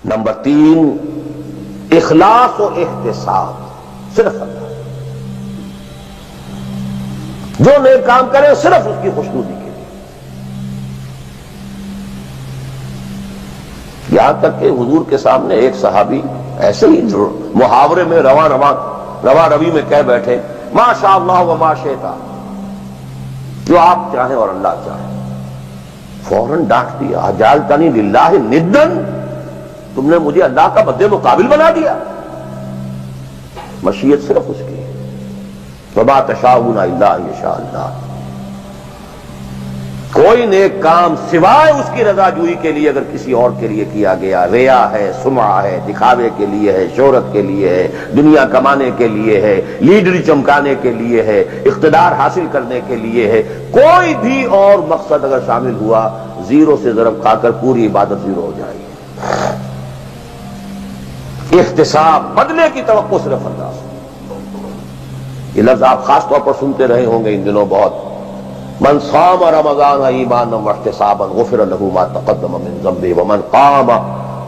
Number 3 اخلاص و احتساب، صرف اللہ، جو نیک کام کرے صرف اس کی خوشنودی کے لیے۔ یہاں تک کہ حضور کے سامنے ایک صحابی ایسے ہی محاورے میں رواں روی میں کہہ بیٹھے ما شاء اللہ و ما شئت، جو آپ چاہیں اور اللہ چاہے، فوراً ڈانٹ دیا اجعلتنی للہ ندن، تم نے مجھے اللہ کا مد مقابل بنا دیا۔ مشیت صرف اس کی ہے، وما تشاءون الا ان یشاء اللہ۔ کوئی نیک کام سوائے اس کی رضا جوئی کے لیے اگر کسی اور کے لیے کیا گیا، ریا ہے، سمعہ ہے، دکھاوے کے لیے ہے، شہرت کے لیے ہے، دنیا کمانے کے لیے ہے، لیڈری چمکانے کے لیے ہے، اقتدار حاصل کرنے کے لیے ہے، کوئی بھی اور مقصد اگر شامل ہوا، زیرو سے ضرب کھا کر پوری عبادت زیرو ہو جائے گی۔ احتساب، بدلے کی توقع صرف اللہ سے۔ یہ لفظ آپ خاص طور پر سنتے رہے ہوں گے ان دنوں بہت، من صام رمضان ایمانا واحتسابا غفر له ما تقدم من ذنبه ومن قام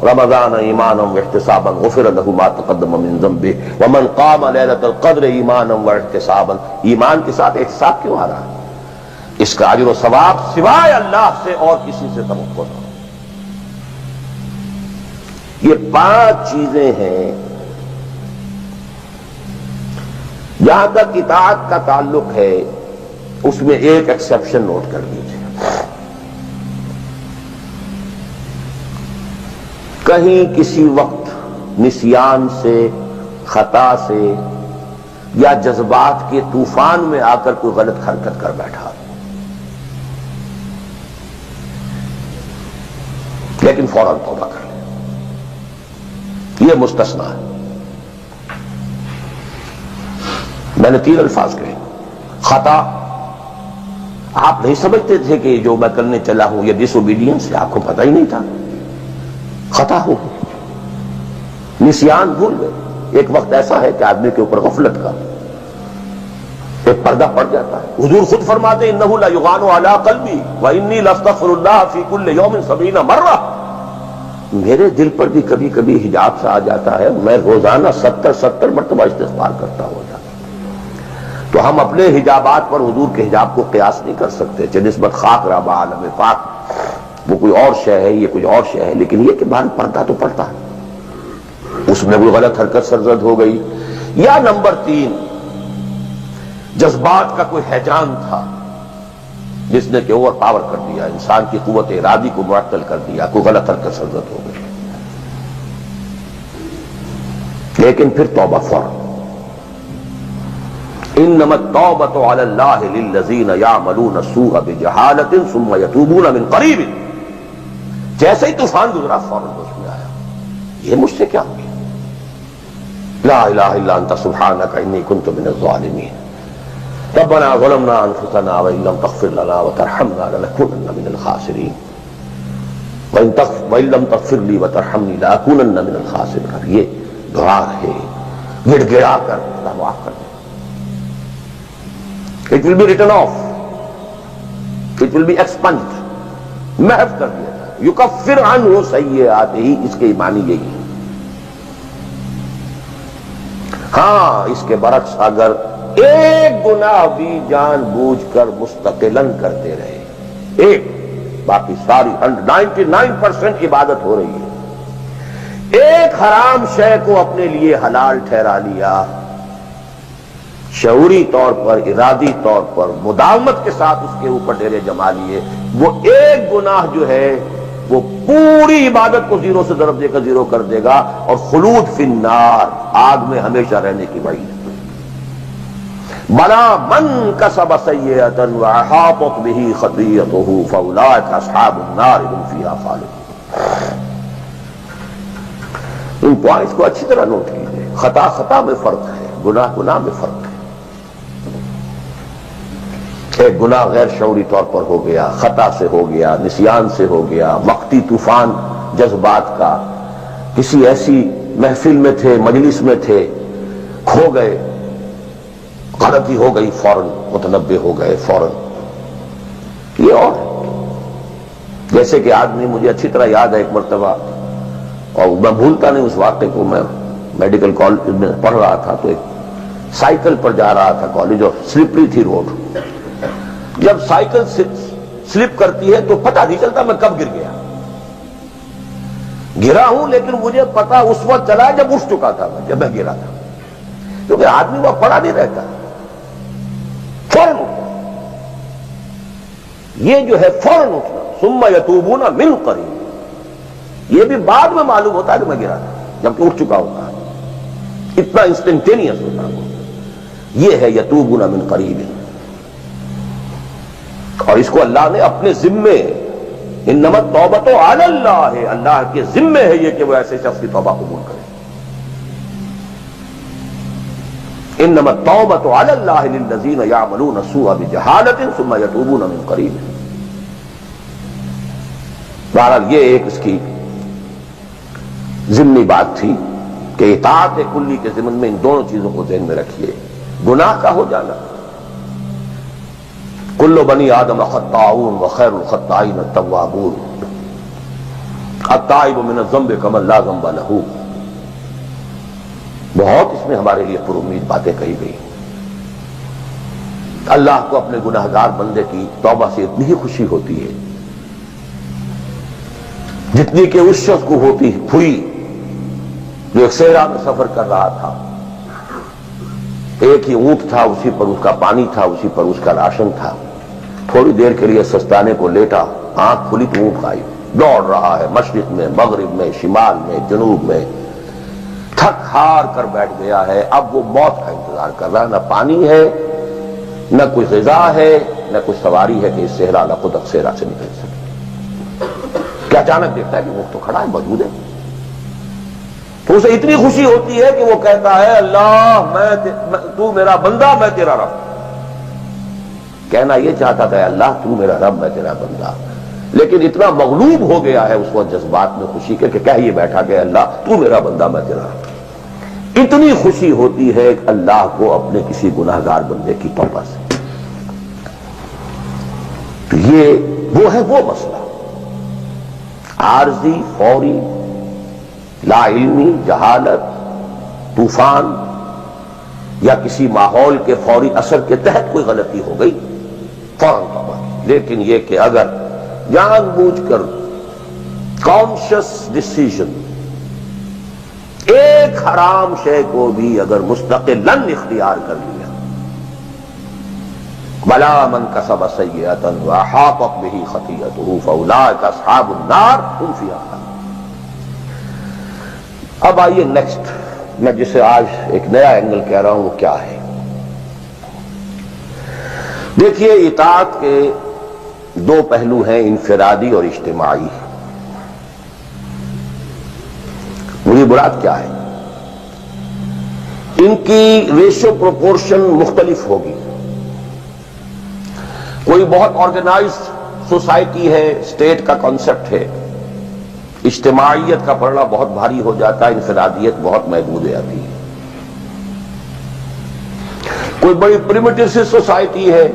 رمضان ایمانا واحتسابا غفر له ما تقدم من ذنبه ومن قام ليلة القدر ایمانا واحتسابا۔ ایمان کے ساتھ احتساب کیوں آ رہا ہے؟ اس کا اجر و ثواب سوائے اللہ سے اور کسی سے توقع نہ ہو۔ یہ 5 چیزیں ہیں۔ جہاں تک اطاعت کا تعلق ہے اس میں ایک ایکسیپشن نوٹ کر لیجیے، کہیں کسی وقت نسیان سے، خطا سے یا جذبات کے طوفان میں آ کر کوئی غلط حرکت کر بیٹھا، لیکن فوراً توبہ کر لے، یہ مستثنیٰ ہے۔ میں نے 3 الفاظ کہے، خطا، آپ نہیں سمجھتے تھے کہ جو میں کرنے چلا ہوں یہ ڈس اوبیڈینس ہے، آپ کو پتہ ہی نہیں تھا، خطا ہو گئی، نسیان، بھول گئے۔ ایک وقت ایسا ہے کہ آدمی کے اوپر غفلت کا ایک پردہ پڑ جاتا ہے۔ حضور خود فرماتے ہیں انہ لیغان علی قلبی وانی لاستغفر اللہ فی کل یوم 70 مرہ، میرے دل پر بھی کبھی کبھی حجاب سا آ جاتا ہے، میں روزانہ 70 مرتبہ استغفار کرتا ہو جاتا۔ تو ہم اپنے حجابات پر حضور کے حجاب کو قیاس نہیں کر سکتے، چہ نسبت خاک رب عالم پاک، وہ کوئی اور شے ہے، یہ کوئی اور شے ہے، لیکن یہ کہ باہر پردہ تو پڑتا ہے، اس میں کوئی غلط حرکت سرزد ہو گئی۔ یا نمبر 3 جذبات کا کوئی ہیجان تھا جس نے کہ اوور پاور کر دیا، انسان کی قوت ارادی کو معطل کر دیا، کوئی غلط حرکت سرزد ہو گئی، لیکن پھر توبہ فوراً۔ انما التوبۃ علی اللہ للذین یعملون السوء بجہالۃ ثم یتوبون من قریب، جیسے ہی طوفان گزرا فوراً ہوش میں آیا، یہ مجھ سے کیا ہو گیا، لا الہ الا انت سبحانک انی کنت من الظالمین، ربنا ظلمنا انفسنا وان لم تغفر لنا وترحمنا لنکونن من الخاسرین وان لم تغفر لی وترحمنی لاکونن من الخاسرین۔ یہ دعا ہے، گڑ گڑا کر اللہ معاف کر دے۔ It will be written off, it will be expunged، محو کر دیا جائے، یکفر عنہ سیئاتہ، اس کے معنی یہی ہے۔ ہاں اس کے برعکس اگر ایک گناہ بھی جان بوجھ کر مستقلاً کرتے رہے، ایک، باقی ساری 99% عبادت ہو رہی ہے، ایک حرام شے کو اپنے لیے حلال ٹھہرا لیا، شعوری طور پر، ارادی طور پر، مداومت کے ساتھ اس کے اوپر ڈیرے جما لیے، وہ ایک گناہ جو ہے وہ پوری عبادت کو زیرو سے ضرب دے کر زیرو کر دے گا، اور خلود فی النار، آگ میں ہمیشہ رہنے کی وعید۔ بلا من کسب سیئۃ واحاطت بہ خطیئتہ فاولئک اصحاب النار هم فیہا خالدون۔ ان پوائنٹس کو اچھی طرح نوٹ کیجیے، خطا میں فرق ہے، گناہ میں فرق ہے۔ ایک گناہ غیر شعوری طور پر ہو گیا، خطا سے ہو گیا، نسیان سے ہو گیا، وقتی طوفان جذبات کا، کسی ایسی محفل میں تھے، مجلس میں تھے، کھو گئے، غلطی ہو گئی، فوراً متنبہ ہو گئے، فوراً۔ یہ اور جیسے کہ آدمی، مجھے اچھی طرح یاد ہے ایک مرتبہ اور میں بھولتا نہیں اس واقعے کو. میں میڈیکل کالج میں پڑھ رہا تھا تو ایک سائیکل پر جا رہا تھا کالج اور سلپری تھی روڈ. جب سائیکل سلپ کرتی ہے تو پتہ نہیں چلتا میں کب گر گیا. گرا ہوں لیکن مجھے پتا اس وقت چلا جب اٹھ چکا تھا میں، جب میں گرا تھا. کیونکہ آدمی وہ پڑا نہیں رہتا، فوراً اٹھتا. یہ جو ہے فوراً اٹھنا، ثم یتوبون من قریب، یہ بھی بعد میں معلوم ہوتا ہے کہ میں گرا تھا جبکہ اٹھ چکا ہوتا ہے. اتنا انسٹنٹینیس ہوتا ہے. یہ ہے یتوبون من قریب. اور اس کو اللہ نے اپنے ذمے، انما التوبۃ علی اللہ، اللہ کے ذمے ہے یہ کہ وہ ایسے شخص کی توبہ قبول کرے. انما التوبۃ علی اللہ للذین یعملون السوء بجہالۃ ثم یتوبون من قریب. بہرحال یہ ایک اس کی ضمنی بات تھی کہ اطاعت کلی کے ضمن میں ان دونوں چیزوں کو ذہن میں رکھیے. گناہ کا ہو جانا، کل بنی آدم خطاؤون وخیر الخطائین التوابون، التائب من الذنب کمن لا ذنب لہ. بہت اس میں ہمارے لیے پر امید باتیں کہی گئی. اللہ کو اپنے گناہگار بندے کی توبہ سے اتنی ہی خوشی ہوتی ہے جتنی کہ اس شخص کو ہوتی ہوئی جو ایک صحرا میں سفر کر رہا تھا. ایک ہی اونٹ تھا، اسی پر اس کا پانی تھا، اسی پر اس کا راشن تھا. تھوڑی دیر کے لیے سستانے کو لیٹا، آنکھ کھلی تو اونٹ غائب. دوڑ رہا ہے مشرق میں، مغرب میں، شمال میں، جنوب میں، تھک ہار کر بیٹھ گیا ہے. اب وہ موت کا انتظار کر رہا ہے. نہ پانی ہے، نہ کوئی غذا ہے، نہ کوئی سواری ہے کہ اس صحرا لقدق صحرا سے نکل سکے. کہ اچانک دیکھتا ہے کہ اونٹ تو کھڑا ہے، موجود ہے. تو اسے اتنی خوشی ہوتی ہے کہ وہ کہتا ہے اللہ تو میرا بندہ، میں تیرا رب. کہنا یہ چاہتا تھا اللہ تو میرا رب، میں تیرا بندہ، لیکن اتنا مغلوب ہو گیا ہے اس وقت جذبات میں خوشی کے کہ کہہ یہ بیٹھا کہ اللہ تو میرا بندہ، میں تیرا رب. اتنی خوشی ہوتی ہے اللہ کو اپنے کسی گناہگار بندے کی توبہ سے. تو یہ وہ ہے وہ مسئلہ عارضی، فوری، لا علمی، جہالت، طوفان یا کسی ماحول کے فوری اثر کے تحت کوئی غلطی ہو گئی فوراً توبہ. لیکن یہ کہ اگر جان بوجھ کر کانشس ڈیسیژن ایک حرام شے کو بھی اگر مستقلاً اختیار کر لیا، بلا من کسب سیئۃ واحاطت بہ خطیئتہ فاولئک اصحاب النار هم فیہا خالدون. اب آئیے نیکسٹ، میں جسے آج ایک نیا اینگل کہہ رہا ہوں وہ کیا ہے. دیکھیے اطاعت کے دو پہلو ہیں، انفرادی اور اجتماعی. مجھے مراد کیا ہے؟ ان کی ریشو پروپورشن مختلف ہوگی. کوئی بہت آرگنائزڈ سوسائٹی ہے، اسٹیٹ کا کانسیپٹ ہے، اجتماعیت کا پڑھنا بہت بھاری ہو جاتا ہے، انفرادیت بہت محدود ہو جاتی ہے. کوئی بڑی پریمیٹیو سی سوسائٹی ہے،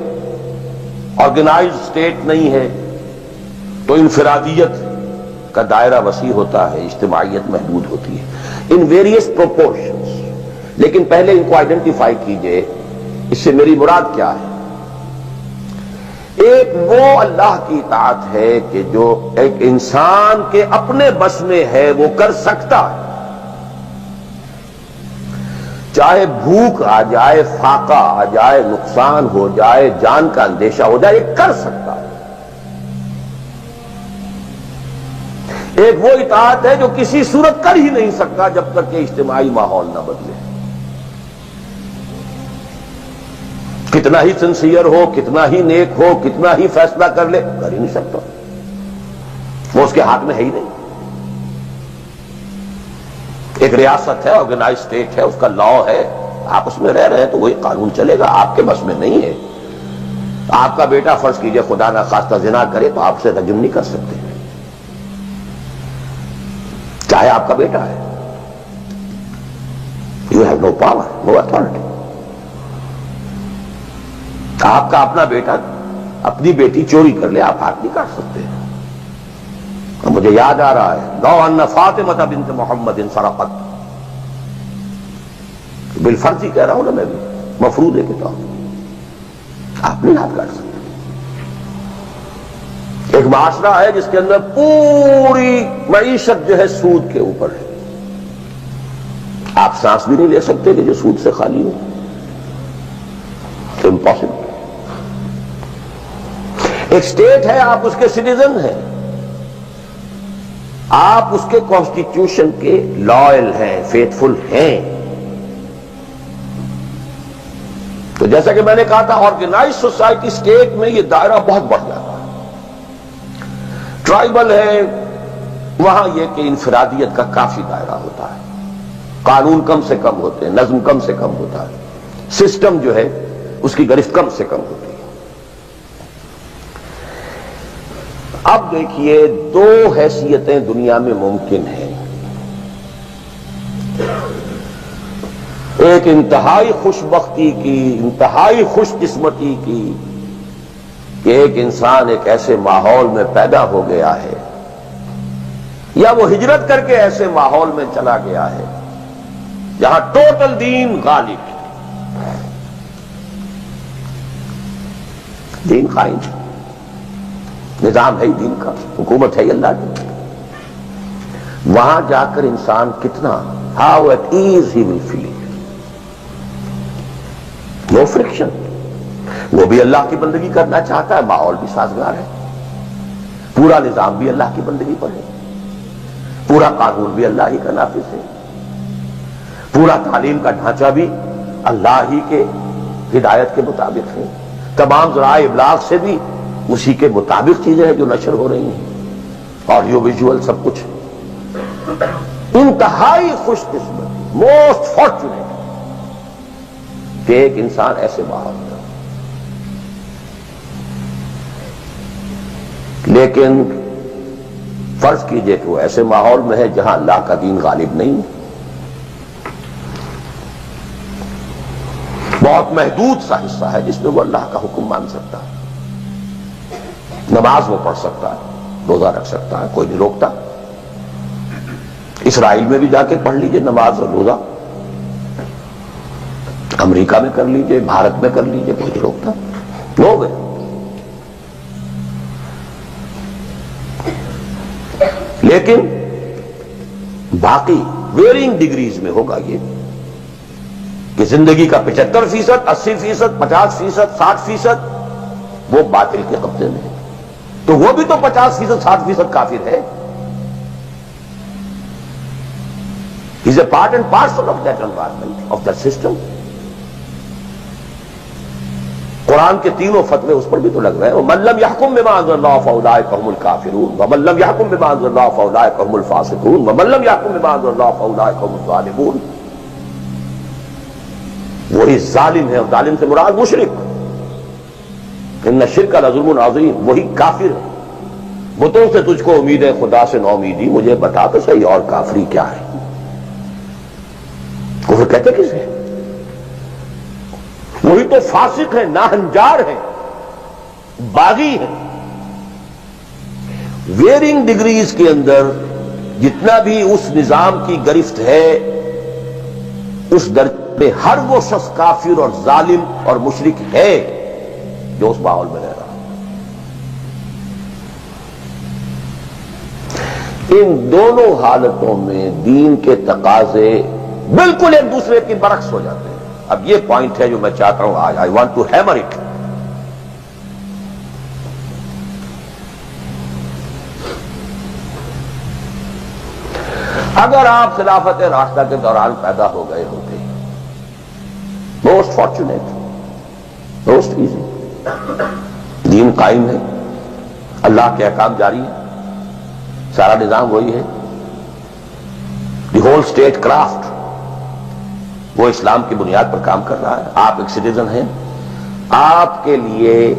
آرگنائزڈ اسٹیٹ نہیں ہے، تو انفرادیت کا دائرہ وسیع ہوتا ہے، اجتماعیت محدود ہوتی ہے. In various proportions. لیکن پہلے ان کو آئیڈینٹیفائی کیجئے، اس سے میری مراد کیا ہے. ایک وہ اللہ کی اطاعت ہے کہ جو ایک انسان کے اپنے بس میں ہے وہ کر سکتا ہے. چاہے بھوک آ جائے، فاقہ آ جائے، نقصان ہو جائے، جان کا اندیشہ ہو جائے، یہ کر سکتا ہے. ایک وہ اطاعت ہے جو کسی صورت کر ہی نہیں سکتا جب تک کہ اجتماعی ماحول نہ بدلے. کتنا ہی سنسیئر ہو، کتنا ہی نیک ہو، کتنا ہی فیصلہ کر لے، کر ہی نہیں سکتا. وہ اس کے ہاتھ میں ہے ہی نہیں. ایک ریاست ہے، آرگنائز اسٹیٹ ہے، اس کا لا ہے، آپ اس میں رہ رہے ہیں تو وہی قانون چلے گا. آپ کے بس میں نہیں ہے. آپ کا بیٹا فرض کیجئے خدا نہ خواستہ زنا کرے تو آپ سے رجم نہیں کر سکتے، چاہے آپ کا بیٹا ہے. You have no power, no authority. آپ کا اپنا بیٹا اپنی بیٹی چوری کر لے، آپ ہاتھ نہیں کاٹ سکتے. مجھے یاد آ رہا ہے لو ان فاطمہ بنت محمد سرقت، بالفرض ہی کہہ رہا ہوں نا میں بھی، مفروضے کے طور پر آپ نہیں ہاتھ کاٹ سکتے۔ ایک معاشرہ ہے جس کے اندر پوری معیشت جو ہے سود کے اوپر ہے، آپ سانس بھی نہیں لے سکتے کہ جو سود سے خالی ہو، امپاسبل۔ ایک سٹیٹ ہے، آپ اس کے سٹیزن ہیں، آپ اس کے کانسٹیٹیوشن کے لائل ہیں، فیتھفل ہیں۔ تو جیسا کہ میں نے کہا تھا آرگنائز سوسائٹی سٹیٹ میں یہ دائرہ بہت بڑھ جاتا ہے۔ ٹرائبل ہے وہاں یہ کہ انفرادیت کا کافی دائرہ ہوتا ہے، قانون کم سے کم ہوتے ہیں، نظم کم سے کم ہوتا ہے، سسٹم جو ہے اس کی گرفت کم سے کم ہوتی ہے۔ اب دیکھیے دو حیثیتیں دنیا میں ممکن ہیں، ایک انتہائی خوش بختی کی، انتہائی خوش قسمتی کی کہ ایک انسان ایک ایسے ماحول میں پیدا ہو گیا ہے یا وہ ہجرت کر کے ایسے ماحول میں چلا گیا ہے جہاں ٹوٹل دین غالب ہے، دین قائم ہے، نظام ہے دین کا، حکومت ہے اللہ کی۔ وہاں جا کر انسان کتنا how at ease he will feel, no friction, وہ بھی اللہ کی بندگی کرنا چاہتا ہے، ماحول بھی سازگار ہے، پورا نظام بھی اللہ کی بندگی پر ہے، پورا قانون بھی اللہ ہی کا نافذ ہے، پورا تعلیم کا ڈھانچہ بھی اللہ ہی کے ہدایت کے مطابق ہے، تمام ذرائع ابلاغ سے بھی اسی کے مطابق چیزیں ہیں جو نشر ہو رہی ہیں، آڈیو ویژول سب کچھ۔ انتہائی خوش قسمت، موسٹ فارچونیٹ کہ ایک انسان ایسے ماحول میں، لیکن فرض کیجئے کہ وہ ایسے ماحول میں ہے جہاں اللہ کا دین غالب نہیں ہے، بہت محدود سا حصہ ہے جس میں وہ اللہ کا حکم مان سکتا ہے، نماز وہ پڑھ سکتا ہے، روزہ رکھ سکتا ہے، کوئی نہیں روکتا۔ اسرائیل میں بھی جا کے پڑھ لیجئے نماز اور روزہ، امریکہ میں کر لیجئے، بھارت میں کر لیجئے، کوئی نہیں روکتا، نو وے۔ لیکن باقی ویرینگ ڈگریز میں ہوگا یہ کہ زندگی کا 75%، 80%، 50%، 60% وہ باطل کے قبضے میں ہے، تو وہ بھی تو 50%، 60% کافر ہے۔ He's a part and parcel of that environment, of that system۔ قرآن کے تینوں فتوے اس پر بھی تو لگ رہے ہیں، وَمَن لَّمْ يَحْكُم بِمَا أَنزَلَ اللَّهُ فَأُولَٰئِكَ هُمُ الْكَافِرُونَ وَمَن لَّمْ يَحْكُم بِمَا أَنزَلَ اللَّهُ فَأُولَٰئِكَ هُمُ الْفَاسِقُونَ وَمَن لَّمْ يَحْكُم بِمَا أَنزَلَ اللَّهُ فَأُولَٰئِكَ هُمُ الظَّالِمُونَ۔ وہی ظالم ہے، اور ظالم سے مراد مشرک، ان الشرک لظلم عظیم، وہی کافر ہے۔ بتوں سے تجھ کو امید ہے، خدا سے نو امیدی، مجھے بتا تو صحیح اور کافری کیا ہے؟ کفر کہتے کسے؟ وہی تو فاسق ہے، ناہنجار ہے، باغی ہے۔ ویرنگ ڈگریز کے اندر جتنا بھی اس نظام کی گرفت ہے، اس درجے میں ہر وہ شخص کافر اور ظالم اور مشرک ہے جو اس ماحول میں رہ رہا ہے۔ ان دونوں حالتوں میں دین کے تقاضے بالکل ایک دوسرے کے برعکس ہو جاتے ہیں۔ اب یہ پوائنٹ ہے جو میں چاہتا ہوں آج، I want to hammer it. اگر آپ خلافت راشدہ کے دوران پیدا ہو گئے ہوتے، موسٹ فارچونیٹ، موسٹ ایزی، دین قائم ہے، اللہ کے احکام جاری ہے، سارا نظام وہی ہے، دی ہول اسٹیٹ کرافٹ وہ اسلام کی بنیاد پر کام کر رہا ہے، آپ ایک سٹیزن ہیں، آپ کے لیے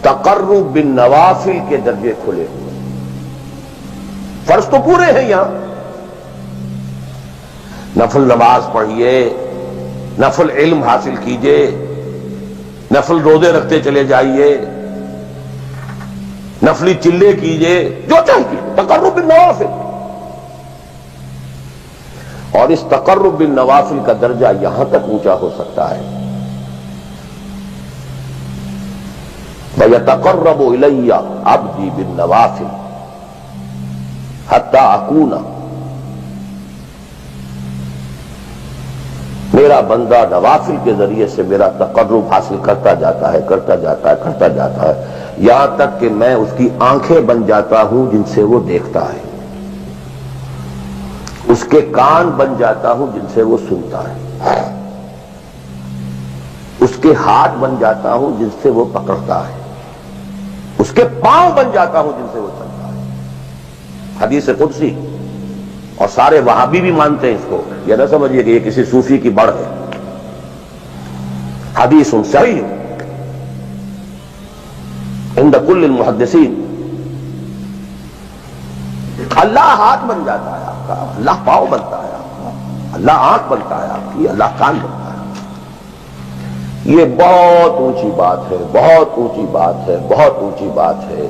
تقرب بالنوافل کے درجے کھلے ہوئے، فرض تو پورے ہیں یہاں، نفل نماز پڑھیے، نفل علم حاصل کیجئے، نفل روزے رکھتے چلے جائیے، نفلی چلے کیجئے، جو چاہیے، تقرب بالنوافل. اور اس تقرب بالنوافل کا درجہ یہاں تک اونچا ہو سکتا ہے وَيَتَقَرَّبُ إِلَيَّ عَبْدِي بِالنَّوَافِلِ حَتَّى أَكُونَ، میرا بندہ نوافل کے ذریعے سے میرا تقرب حاصل کرتا جاتا ہے، کرتا جاتا ہے، کرتا جاتا ہے، یہاں تک کہ میں اس کی آنکھیں بن جاتا ہوں جن سے وہ دیکھتا ہے، اس کے کان بن جاتا ہوں جن سے وہ سنتا ہے، اس کے ہاتھ بن جاتا ہوں جن سے وہ پکڑتا ہے، اس کے پاؤں بن جاتا ہوں جن سے وہ چلتا ہے. حدیث قدسی، اور سارے وہابی بھی مانتے ہیں اس کو، یہ نہ سمجھیے کہ یہ کسی صوفی کی بڑھ ہے. حدیث صحیح عند کل المحدثین. اللہ ہاتھ بن جاتا ہے آپ کا، اللہ پاؤں بنتا ہے آپ کا، اللہ آنکھ بنتا ہے آپ کی، اللہ کان بنتا ہے. یہ بہت اونچی بات ہے، بہت اونچی بات ہے، بہت اونچی بات ہے.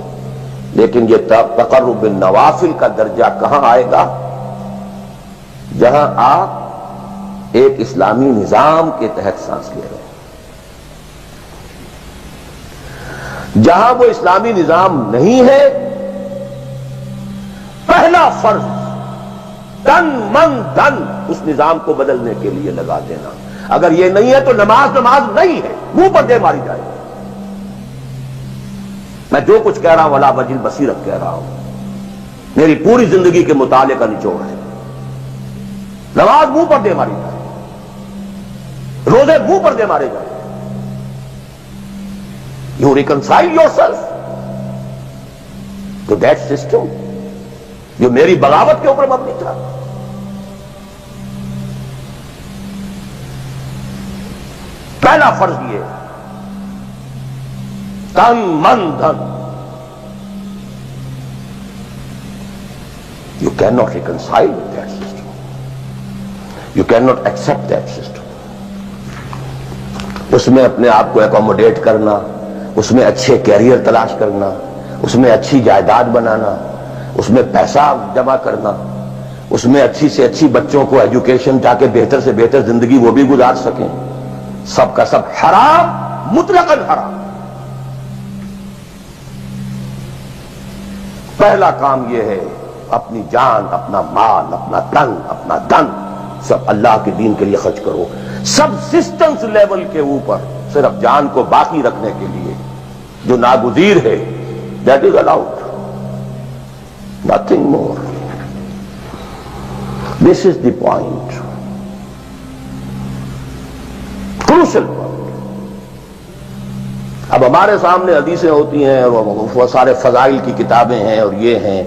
لیکن یہ تقرب بالنوافل کا درجہ کہاں آئے گا؟ جہاں آپ ایک اسلامی نظام کے تحت سانس لے رہے ہیں. جہاں وہ اسلامی نظام نہیں ہے، پہلا فرض تن من دھن اس نظام کو بدلنے کے لیے لگا دینا. اگر یہ نہیں ہے تو نماز نہیں ہے، منہ پر دے ماری جائے. میں جو کچھ کہہ رہا ہوں علی وجہ البصیرت کہہ رہا ہوں، میری پوری زندگی کے مطالعے کا نچوڑ ہے. نماز منہ پر دے ماری جائے، روزے منہ پر دے مارے جائے. You reconcile yourself to that system جو میری بغاوت کے اوپر مبنی تھا. پہلا فرض یہ تن من دھن. You can not reconcile with that system. You cannot accept that system. اس میں اپنے آپ کو اکوموڈیٹ کرنا، اس میں اچھے کیریئر تلاش کرنا، اس میں اچھی جائیداد بنانا، اس میں پیسہ جمع کرنا، اس میں اچھی سے اچھی بچوں کو ایجوکیشن تاکہ بہتر سے بہتر زندگی وہ بھی گزار سکیں، سب کا سب حرام، مطلقاً حرام. پہلا کام یہ ہے اپنی جان، اپنا مال، اپنا تن، اپنا دھن سب اللہ کے دین کے لیے خرچ کرو. سبسسٹنس لیول کے اوپر صرف جان کو باقی رکھنے کے لیے جو ناگزیر ہے، that is allowed, nothing more. This is the point, crucial point. اب ہمارے سامنے حدیثیں ہوتی ہیں اور وہ سارے فضائل کی کتابیں ہیں اور یہ ہیں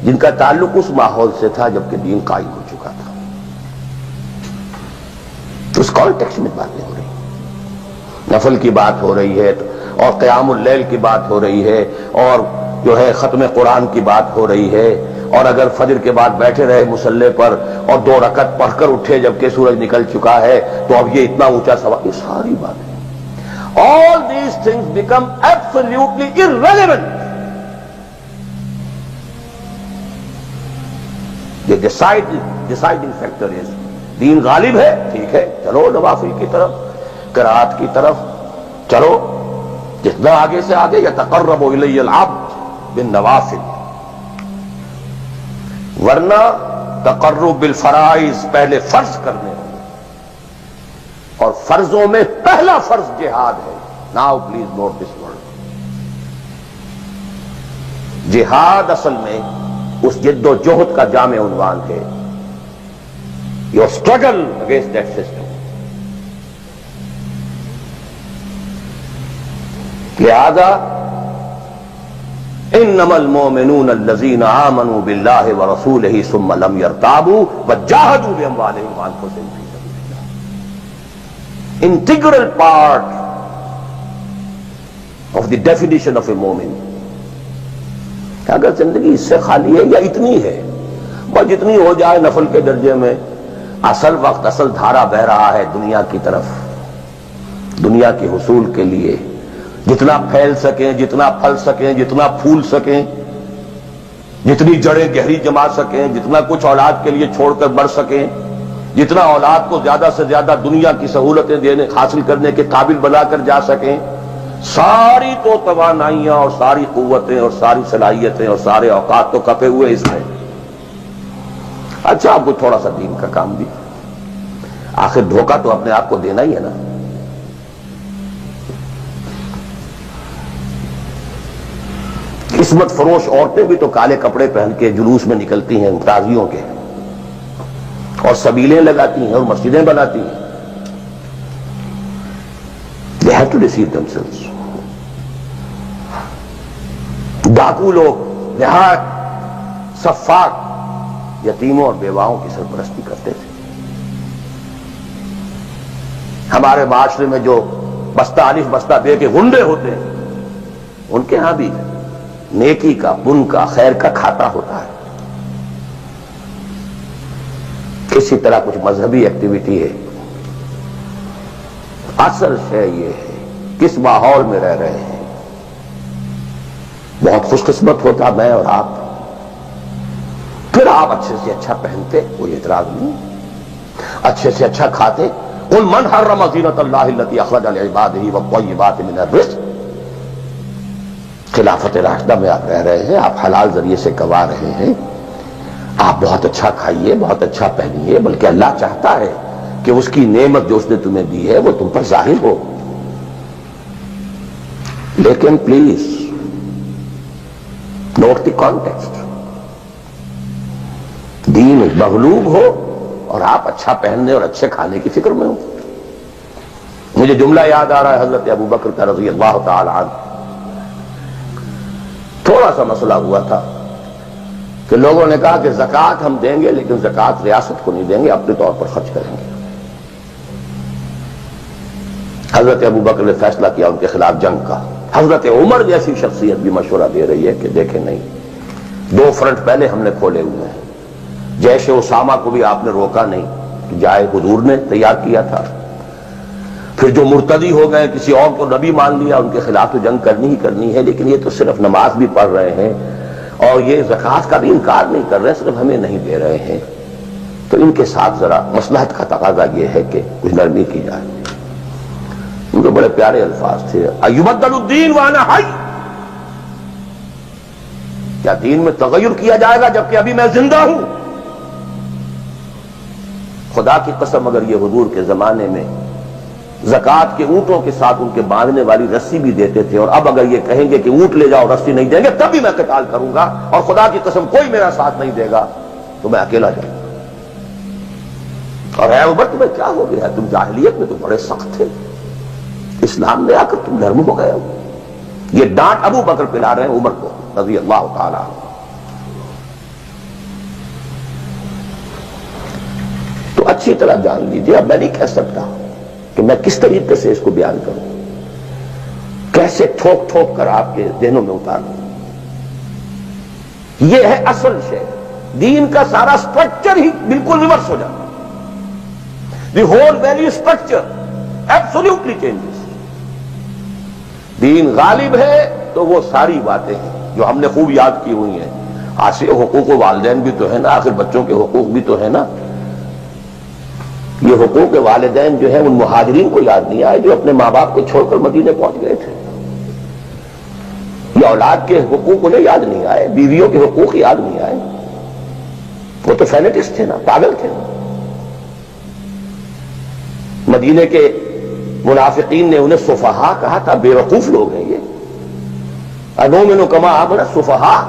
جن کا تعلق اس ماحول سے تھا جبکہ دین قائم ہو چکا تھا. اس کانٹیکسٹ میں باتیں ہو رہی، نفل کی بات ہو رہی ہے اور قیام اللیل کی بات ہو رہی ہے اور جو ہے ختم قرآن کی بات ہو رہی ہے. اور اگر فجر کے بعد بیٹھے رہے مصلی پر اور 2 رکعت پڑھ کر اٹھے جبکہ سورج نکل چکا ہے تو اب یہ اتنا اونچا سوال. یہ ساری باتیں all these things become absolutely irrelevant. The deciding factor is دین غالب ہے، ٹھیک ہے، چلو نوافل کی طرف، قرات کی طرف چلو، جتنا آگے سے آگے. یتقرب الی العبد بالنوافل. ورنہ تقرب بالفرائض پہلے فرض کرنے ہوں، اور فرضوں میں پہلا فرض جہاد ہے. Now please note this word. جہاد اصل میں اس جد و جہد کا جامع عنوان ہے. Your struggle against that system. لہذا انما المؤمنون الذين آمنوا بالله ورسوله ثم لم يرتابوا وجاهدوا باموالهم وانفسهم في سبيل الله. Integral part of the definition of a مومن. اگر زندگی اس سے خالی ہے یا اتنی ہے، بس جتنی ہو جائے نفل کے درجے میں، اصل وقت اصل دھارا بہ رہا ہے دنیا کی طرف، دنیا کے حصول کے لیے. جتنا پھیل سکیں، جتنا پھل سکیں، جتنا پھول سکیں، جتنی جڑیں گہری جما سکیں، جتنا کچھ اولاد کے لیے چھوڑ کر بڑھ سکیں، جتنا اولاد کو زیادہ سے زیادہ دنیا کی سہولتیں حاصل کرنے کے قابل بنا کر جا سکیں، ساری تو توانائیاں اور ساری قوتیں اور ساری صلاحیتیں اور سارے اوقات تو کپے ہوئے اس میں. اچھا آپ کو تھوڑا سا دین کا کام بھی، آخر دھوکہ تو اپنے آپ کو دینا ہی ہے نا. قسمت فروش عورتیں بھی تو کالے کپڑے پہن کے جلوس میں نکلتی ہیں تازیوں کے، اور سبیلیں لگاتی ہیں اور مسجدیں بناتی ہیں. They have to deceive themselves. ڈاکو لوگ نہایت سفاک یتیموں اور بیواؤں کی سرپرستی کرتے تھے. ہمارے معاشرے میں جو بستہ الف بستہ بے کے غنڈے ہوتے ہیں، ان کے ہاں بھی نیکی کا، پن کا، خیر کا کھاتا ہوتا ہے. کسی طرح کچھ مذہبی ایکٹیویٹی ہے. اصل شے یہ ہے کس ماحول میں رہ رہے ہیں. بہت خوش قسمت ہوتا میں اور آپ، پھر آپ اچھے سے اچھا پہنتے، کوئی اعتراض نہیں، اچھے سے اچھا کھاتے. قل من حرم زینۃ اللہ التی اخرج لعبادہ والطیبات من الرزق. خلافت راشدہ میں آپ رہ رہے ہیں، آپ حلال ذریعے سے کما رہے ہیں، آپ بہت اچھا کھائیے، بہت اچھا پہنیے، بلکہ اللہ چاہتا ہے کہ اس کی نعمت جو اس نے تمہیں دی ہے وہ تم پر ظاہر ہو. لیکن پلیز نوٹ دی کانٹیکسٹ. دین مغلوب ہو اور آپ اچھا پہننے اور اچھے کھانے کی فکر میں ہو. مجھے جملہ یاد آ رہا ہے حضرت ابو بکر کا رضی اللہ تعالی عنہ. تھوڑا سا مسئلہ ہوا تھا کہ لوگوں نے کہا کہ زکوٰۃ ہم دیں گے لیکن زکوٰۃ ریاست کو نہیں دیں گے، اپنے طور پر خرچ کریں گے. حضرت ابو بکر نے فیصلہ کیا ان کے خلاف جنگ کا. حضرت عمر جیسی شخصیت بھی مشورہ دے رہی ہے کہ دیکھیں نہیں، 2 فرنٹ پہلے ہم نے کھولے ہوئے ہیں. جیش اسامہ کو بھی آپ نے روکا نہیں کہ جائے، حضور نے تیار کیا تھا. پھر جو مرتدی ہو گئے، کسی اور کو نبی مان لیا، ان کے خلاف تو جنگ کرنی ہی کرنی ہے. لیکن یہ تو صرف نماز بھی پڑھ رہے ہیں اور یہ زکوٰۃ کا بھی انکار نہیں کر رہے، صرف ہمیں نہیں دے رہے ہیں. تو ان کے ساتھ ذرا مصلحت کا تقاضا یہ ہے کہ کچھ نرمی کی جائے. ان کے بڑے پیارے الفاظ تھے، ایبدل الدین وانا حی. کیا دین میں تغیر کیا جائے گا جبکہ ابھی میں زندہ ہوں؟ خدا کی قسم اگر یہ حضور کے زمانے میں زکوٰۃ کے اونٹوں کے ساتھ ان کے باندھنے والی رسی بھی دیتے تھے، اور اب اگر یہ کہیں گے کہ اونٹ لے جاؤ رسی نہیں دیں گے، تب بھی میں قتال کروں گا، اور خدا کی قسم کوئی میرا ساتھ نہیں دے گا تو میں اکیلا جاؤں گا. اور اے عمر تمہیں کیا ہو گیا؟ تم جاہلیت میں تو بڑے سخت تھے، اسلام میں آ کر تم نرم ہو گئے ہو. یہ ڈانٹ ابو بکر پلا رہے ہیں عمر کو رضی اللہ تعالیٰ عنہ. تو اچھی طرح جان لیجیے. اب میں نہیں کہہ سکتا کہ میں کس طریقے سے اس کو بیان کروں، کیسے ٹھوک ٹھوک کر آپ کے ذہنوں میں اتاروں. یہ ہے اصل شے. دین کا سارا سٹرکچر ہی بالکل ریورس ہو جاتا. The whole value structure absolutely changes. Then غالب ہے تو وہ ساری باتیں ہیں جو ہم نے خوب یاد کی ہوئی ہیں. آسے حقوق والدین بھی تو ہے نا، آخر بچوں کے حقوق بھی تو ہے نا. یہ حقوق والدین جو ہے ان مہاجرین کو یاد نہیں آئے جو اپنے ماں باپ کو چھوڑ کر مدینے پہنچ گئے تھے. یہ اولاد کے حقوق انہیں یاد نہیں آئے، بیویوں کے حقوق یاد نہیں آئے. وہ تو فینیٹکس تھے نا، پاگل تھے. مدینے کے منافقین نے انہیں سفہاء کہا تھا، بے وقوف لوگ ہیں یہ. انؤمن کما آمن السفہاء.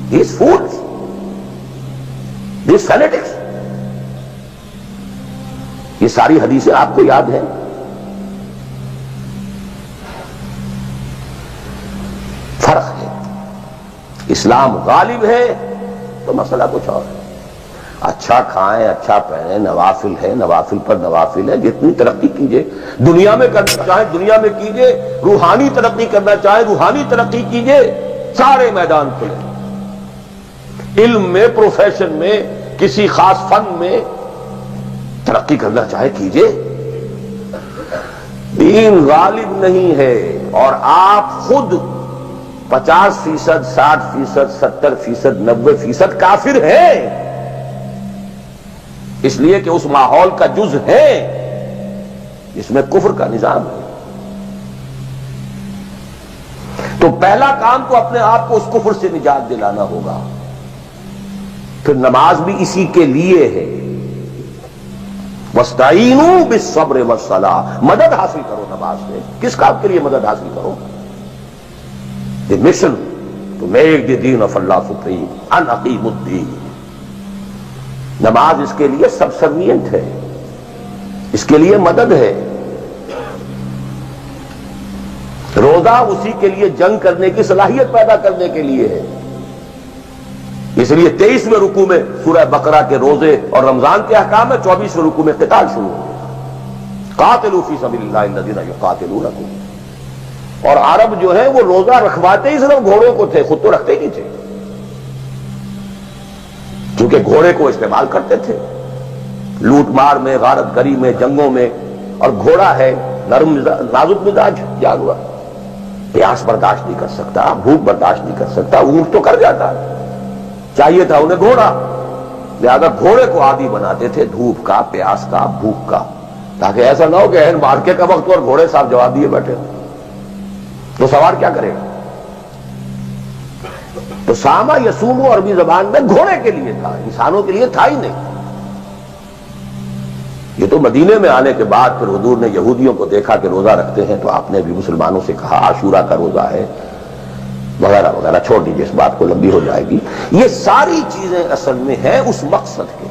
These fools, these fanatics. یہ ساری حدیثیں آپ کو یاد ہیں. فرق ہے. اسلام غالب ہے تو مسئلہ کچھ اور ہے. اچھا کھائیں، اچھا پہنیں، نوافل ہے، نوافل پر نوافل ہے. جتنی ترقی کیجئے، دنیا میں کرنا چاہیں دنیا میں کیجئے، روحانی ترقی کرنا چاہیں روحانی ترقی کیجئے. سارے میدان کھلے. علم میں، پروفیشن میں، کسی خاص فن میں ترقی کرنا چاہے کیجئے. دین غالب نہیں ہے، اور آپ خود 50%، 60%، 70%، 90% کافر ہیں، اس لیے کہ اس ماحول کا جز ہے جس میں کفر کا نظام ہے۔ تو پہلا کام تو اپنے آپ کو اس کفر سے نجات دلانا ہوگا، پھر نماز بھی اسی کے لیے ہے۔ وَاسْتَعِینُوا بِالصَّبْرِ وَالصَّلَاةِ، مدد حاصل کرو نماز سے۔ کس کام کے لیے مدد حاصل کرو؟ The mission to make the deen of Allah supreme، ان اقیموا الدین۔ نماز اس کے لیے سبسروینٹ ہے، اس کے لیے مدد ہے۔ روزہ اسی کے لیے جنگ کرنے کی صلاحیت پیدا کرنے کے لیے ہے۔ اس لیے 23ویں رکوع میں سورہ بقرہ کے روزے اور رمضان کے احکام میں 24ویں رکوع میں قتال شروع ہو گیا۔ قاتلوا فی سبیل اللہ الذین یقاتلونکم۔ اور عرب جو ہے وہ روزہ رکھواتے ہی صرف گھوڑوں کو تھے، خود تو رکھتے ہی نہیں تھے، کیونکہ گھوڑے کو استعمال کرتے تھے لوٹ مار میں، غارت گری میں، جنگوں میں۔ اور گھوڑا ہے نرم نازک مزاج جانور، پیاس برداشت نہیں کر سکتا، بھوک برداشت نہیں کر سکتا، اونٹ تو کر جاتا ہے، چاہیے تھا انہیں گھوڑا، لہذا گھوڑے کو عادی بناتے تھے دھوپ کا، پیاس کا، بھوک کا، تاکہ ایسا نہ ہو کہ اہم مارکے کا وقت اور گھوڑے صاحب جواب دیے بیٹھے تو سوار کیا کرے گا؟ تو ساما یسومو عربی زبان میں گھوڑے کے لیے تھا، انسانوں کے لیے تھا ہی نہیں۔ یہ تو مدینے میں آنے کے بعد پھر حضور نے یہودیوں کو دیکھا کہ روزہ رکھتے ہیں، تو آپ نے بھی مسلمانوں سے کہا عاشورہ کا روزہ ہے وغیرہ وغیرہ، چھوڑ دیجیے اس بات کو، لمبی ہو جائے گی۔ یہ ساری چیزیں اصل میں ہیں اس مقصد کے